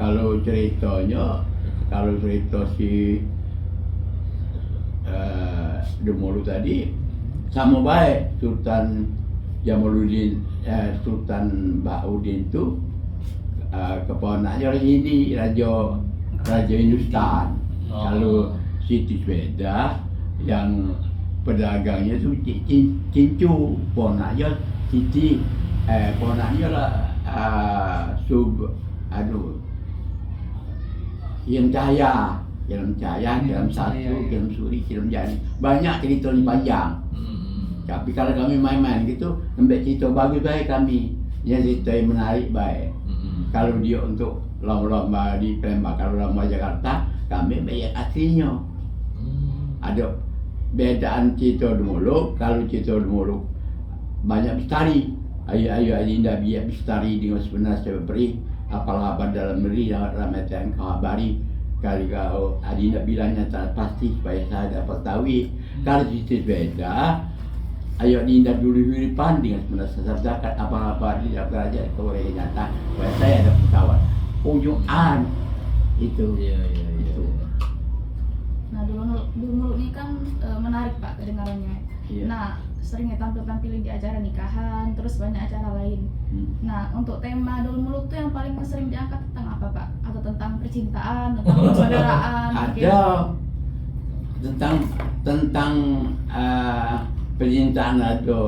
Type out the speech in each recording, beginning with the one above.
Kalau ceritanya, kalau cerita si Demolu tadi sama baik Sultan Jamaluddin, Sultan Bahaudin itu keponaknya orang Hindi, Raja Hindustan. Kalau Siti Sweda yang pedagangnya itu Cincu, ponaknya Siti, ponaknya lah Kiram Cahaya, Kiram Satu, Kiram Suri, Kiram Jani. Banyak cerita ni panjang. Tapi kalau kami main-main gitu, ambil cerita bagus baik kami. Yang cerita yang menarik baik. Kalau dia untuk lomba-lomba di Palembang, kalau lomba Jakarta, kami bayar aslinya. Ada bedaan cerita Demolok. Kalau cerita Demolok banyak bestari. Ayo Adinda biar bestari dengan sebenar saya beri. Apalah abad dalam negeri ramai yang kau habari. Kalau kau Adinda bilangnya tak pasti supaya saya dapat tahu. Kalau cerita beda, ayo Adinda dulu depan dengan sebenar saya zakat apa-apa tidak belajar kau boleh nyata. Supaya saya ada pesawat. Ujungan itu. Itu. Nah dulu ini kan menarik Pak kedengarannya. Iya. Nah seringnya tampil-tampil di acara nikahan, terus banyak acara lain. Nah untuk tema Dul Muluk tuh yang paling sering diangkat tentang apa Pak? Atau tentang percintaan, tentang persaudaraan? Ada tentang percintaan ada,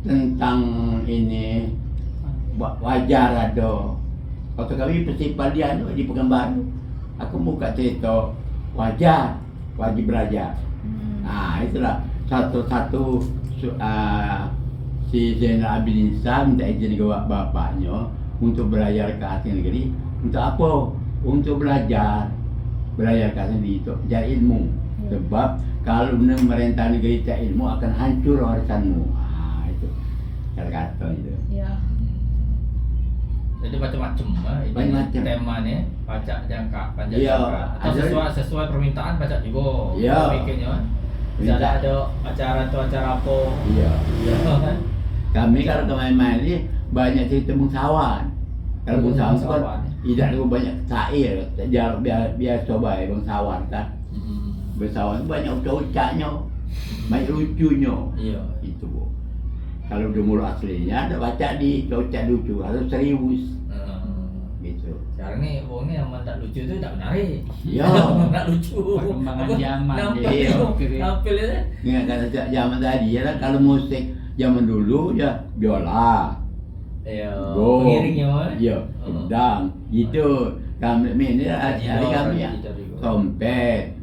tentang ini wajar ada. Waktu kami festival dia di Pekanbaru, aku buka cerita wajar, wajib belajar. Nah itulah satu-satu si Zainal Abidin Shah minta izin ke bapaknya untuk belajar ke asing negeri. Untuk apa? Untuk belajar ke asing negeri itu cari ilmu. Sebab kalau merintah negeri tak ilmu akan hancur warisanmu. Itu kata itu. Iya. Jadi macam-macam Macam-macam. temanya, pajak jangka, pajak Iya, jangka. Atau sesuai permintaan pajak juga. Iya. Bikinnya. Misalnya ada acara atau acara apa. Iya. Kan? Kami kalau main-main ini banyak cerita bangsawan. Kalau bangsawan itu kan tidak ada banyak syair, biar coba ya bangsawan kan. Bangsawan itu banyak ucap-ucapnya, banyak lucunya. Iya. Itu Bu. Kalau Demolok aslinya ada baca di ucap lucu, harus serius. Gitu. Sekarang nih uangnya yang tak lucu itu tak menarik. Iya. Tak lucu. Perkembangan zaman. Iya. Tampil itu. Ingat kata zaman tadi ya kan, kalau musik zaman dulu ya biola. Iya. Go. Pengiringnya mah. Iya, gendang. Gitu. Kami ini hari kami ya. Trompet,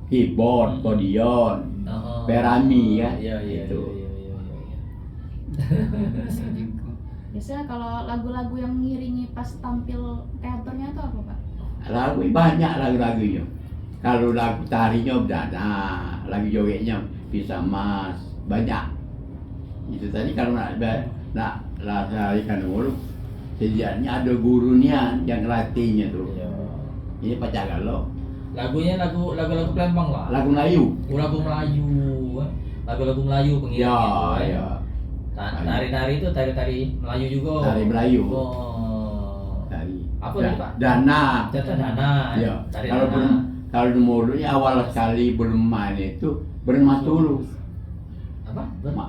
keyboard, akordeon, perami ya. Iya. Itu. Biasanya kalau lagu-lagu yang ngiringi pas tampil teaternya itu apa Pak? Lagu banyak lagu-lagunya. Kalau lagu tarinya udah ada, lagu jogetnya bisa mas banyak. Itu tadi kalau nak larikan dulu, sedianya ada gurunya yang latihnya tuh. Iya. Ini Pak Cagalo. Lagunya lagu Palembang lah. Lagu Melayu. Lagu Melayu. Lagu pengiringnya. Ya. Tari-tari itu tari Melayu juga. Tari Melayu. Oh. Tari. Apa tadi Pak? Dana. Dana. Ya. Tari Kalau belum dana. kalau dulunya awal sekali belum main itu bermas dulu. Apa? Bermas.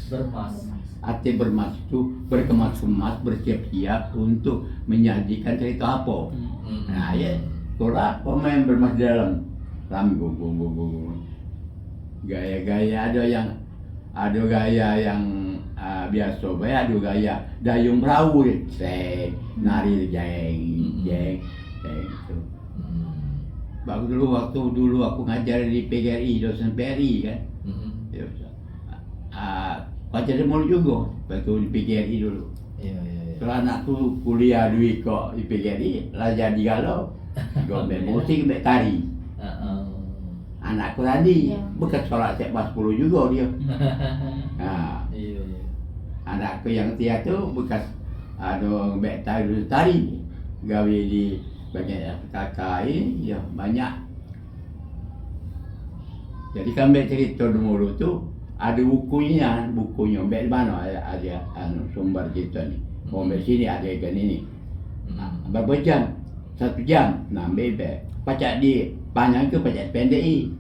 Bermas. Arti bermas itu berkemas-kemas, bersiap-siap untuk menyajikan cerita apa. Nah ya, itulah pemain bermas dalam rambut, gaya-gaya ada gaya yang biasa bae, ada gaya dayung perahu, nari jeng itu. Bagus dulu aku ngajar di PGRI, dosen PRI kan. Baca Demolok juga, waktu di PGRI dulu. Iya. Kalau anakku kuliah di kok di PGRI, lah jadi galau. Gombe musik, gombe tari. Anakku tadi bekas sholat pas 10 juga dia. Nah, Iya. anakku yang Tia tuh bekas gombe tari, gawe di bagian kakak ini ya banyak. Jadi kami cerita Demolok tuh ada bukunya di mana ada sumber cerita nih. Mau di sini ada ikan ini. Berapa jam? 1 jam. Nah, bebek. Pacak di panjang ke pacak pendek i.